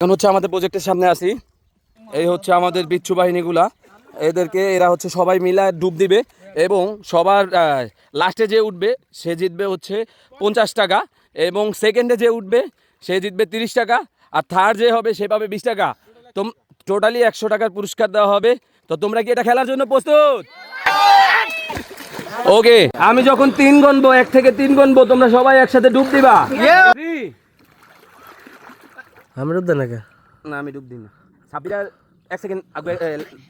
এখন হচ্ছে আমাদের প্রজেক্টের সামনে আসি। এই হচ্ছে আমাদের বিচ্ছু বাহিনীগুলা, এরা হচ্ছে সবাই মিলে ডুব দিবে এবং সবার লাস্টে যে উঠবে সে জিতবে হচ্ছে 50 টাকা এবং সেকেন্ডে যে উঠবে সে জিতবে 30 টাকা আর থার্ড যে হবে সে পাবে 20 টাকা। তো টোটালি 100 টাকার পুরস্কার দেওয়া হবে। তো তোমরা কি এটা খেলার জন্য প্রস্তুত? ওকে, আমি যখন 3 গণবো, 1 থেকে 3 গণবো, তোমরা সবাই একসাথে ডুব দিবা। আমি ডুব দেন নাকি? না, আমি ডুব দিই না। সাবিরা 1 সেকেন্ড আগে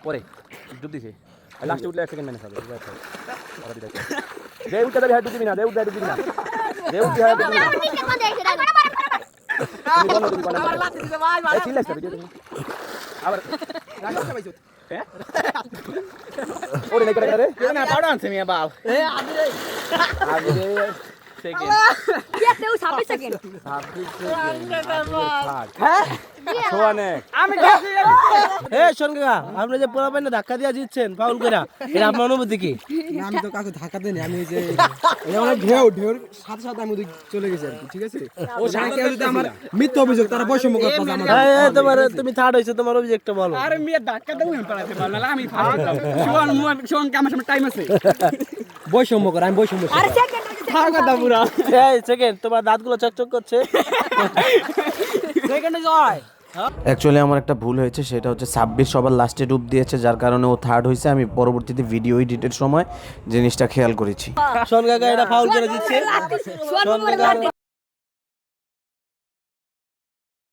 পরে ডুব দিছে, লাস্টে উঠলে 1 সেকেন্ড মেনে হবে। যে উঠতে যাবে ডুব দিবি না, যে উঠতে ডুব দিবি না, যে উঠতে হয় ডুব দিবি না। আবার ওরে নাই করে রে না পাউডা আনছে মিয়া বাল আগে সেকেন্ড তেও 26 সেকেন্ড হ্যাঁ সোয়ানে আমি শোন কাকা, আপনি যে পোলা পাইনে ধাক্কা দিয়া জিতছেন ফাউল কইরা, এটা আপনার অনুভূতি কি? আমি তো কাউকে ধাক্কা দেইনি, আমি যে এটা মানে ঢেউর সাথে সাথে আমি ওদিক চলে গেছি আর কি, ঠিক আছে? ও সাথে যদি আমার মিথ্যা অভিযোগ তারা বৈষম্য করতেছে আমাদের। তোমার তুমি থার্ড হইছো, তোমার অভিযোগটা বলো। আরে মিয়া ধাক্কা দাও আমি পালাতে পারলাম না, আমি ফার্স্ট শোন আমার সামনে টাইম আছে বৈষম্য করে, আমি বৈষম্য করি। আরে সেকেন্ড থাকা দা পুরা এই সেকেন্ড, তোমার দাঁতগুলো চকচক করছে। সেকেন্ডে জয়। অ্যাকচুয়ালি আমার একটা ভুল হয়েছে, সেটা হচ্ছে 26 সবার লাস্টে ডুব দিয়েছে, যার কারণে ও থার্ড হয়েছে। আমি পরবর্তীতে ভিডিও এডিটের সময় জিনিসটা খেয়াল করেছি। শোন কাকা, এটা ফাউল করে দিচ্ছে। শোন